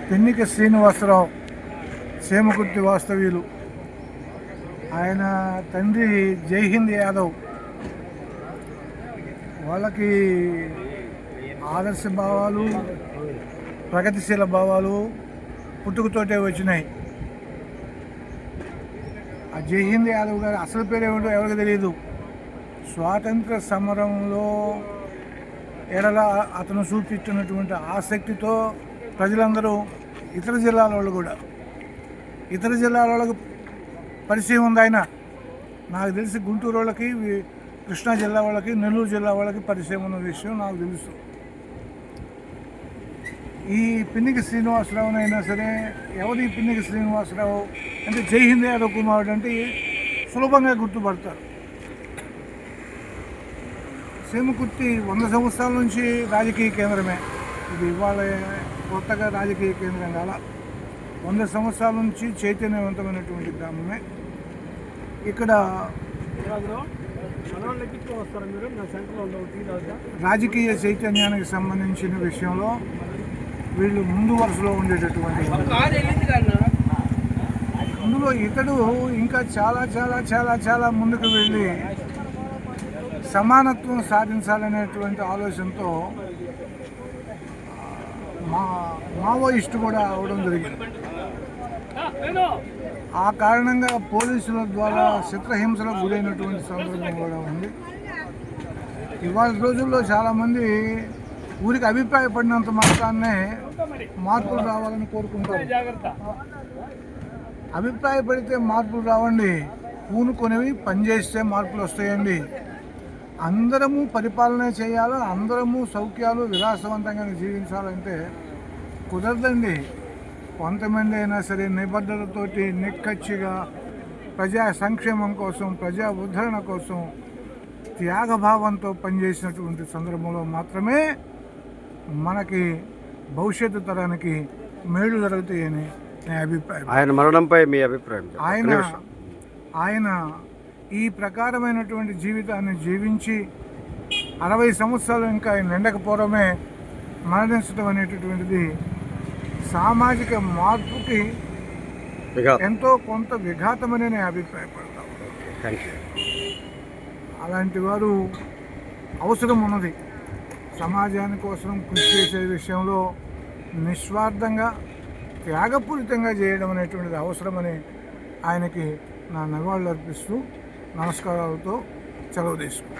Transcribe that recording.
పెన్నిక శ్రీనివాసరావు సేమకుర్తి వాస్తవ్యులు. ఆయన తండ్రి జైహింద్ యాదవ్. వాళ్ళకి ఆదర్శ భావాలు, ప్రగతిశీల భావాలు పుట్టుకతోటే వచ్చినాయి. ఆ జైహింద్ యాదవ్ గారి అసలు పేరు ఏమిటో ఎవరికి తెలియదు. స్వాతంత్ర సమరంలో ఎడల అతను చూపించినటువంటి ఆసక్తితో ప్రజలందరూ ఇతర జిల్లాల వాళ్ళకు పరిచయం ఉంది. ఆయన నాకు తెలిసి గుంటూరు వాళ్ళకి, కృష్ణా జిల్లా వాళ్ళకి, నెల్లూరు జిల్లా వాళ్ళకి పరిచయం ఉన్న విషయం నాకు తెలుసు. ఈ పిన్నిక శ్రీనివాసరావునైనా సరే, ఎవరి పిన్నిక శ్రీనివాసరావు అంటే జైహింద్ యాదవ్ కుమారుడు అంటే సులభంగా గుర్తుపడతారు. సేమకుర్తి 100 సంవత్సరాల నుంచి రాజకీయ కేంద్రమే. ఇది ఇవాళ కొత్తగా రాజకీయ కేంద్రం కాల. 100 సంవత్సరాల నుంచి చైతన్యవంతమైనటువంటి గ్రామమే. ఇక్కడ రాజకీయ చైతన్యానికి సంబంధించిన విషయంలో వీళ్ళు ముందు వరుసలో ఉండేటటువంటి అందులో ఇతడు ఇంకా చాలా చాలా చాలా చాలా ముందుకు వెళ్ళి సమానత్వం సాధించాలనేటువంటి ఆలోచనతో మావోయిస్టు కూడా అవడం జరిగింది. ఆ కారణంగా పోలీసుల ద్వారా చిత్రహింసలకు గురైనటువంటి సందర్భం కూడా ఉంది. ఇవాళ రోజుల్లో చాలామంది ఊరికి అభిప్రాయపడినంత మాత్రాన్నే మార్పులు రావాలని కోరుకుంటారు. అభిప్రాయపడితే మార్పులు రావండి, పూనుకొనివి పనిచేస్తే మార్పులు వస్తాయండి. అందరము పరిపాలన చేయాలి, అందరము సౌఖ్యాలు విలాసవంతంగా జీవించాలంటే కుదరదండి. కొంతమంది అయినా సరే నిబద్ధతతోటి నిక్కచ్చిగా ప్రజా సంక్షేమం కోసం, ప్రజా ఉద్ధరణ కోసం త్యాగభావంతో పనిచేసినటువంటి సందర్భంలో మాత్రమే మనకి భవిష్యత్తు తరానికి మేలు జరుగుతాయని నా అభిప్రాయం. ఆయన మరణంపై మీ అభిప్రాయం? ఆయన ఈ ప్రకారమైనటువంటి జీవితాన్ని జీవించి 60 సంవత్సరాలు ఇంకా ఆయన నిండకపోవడమే మరణించడం అనేటటువంటిది సామాజిక మార్పుకి ఎంతో కొంత విఘాతమని నేను అభిప్రాయపడతాను. అలాంటి వారు అవసరం ఉన్నది. సమాజాని కోసం కృషి చేసే విషయంలో నిస్వార్థంగా త్యాగపూరితంగా చేయడం అనేటువంటిది అవసరమని ఆయనకి నా నివాళులు అర్పిస్తూ నమస్కారాలతో సెలవు తీసుకుంటాను.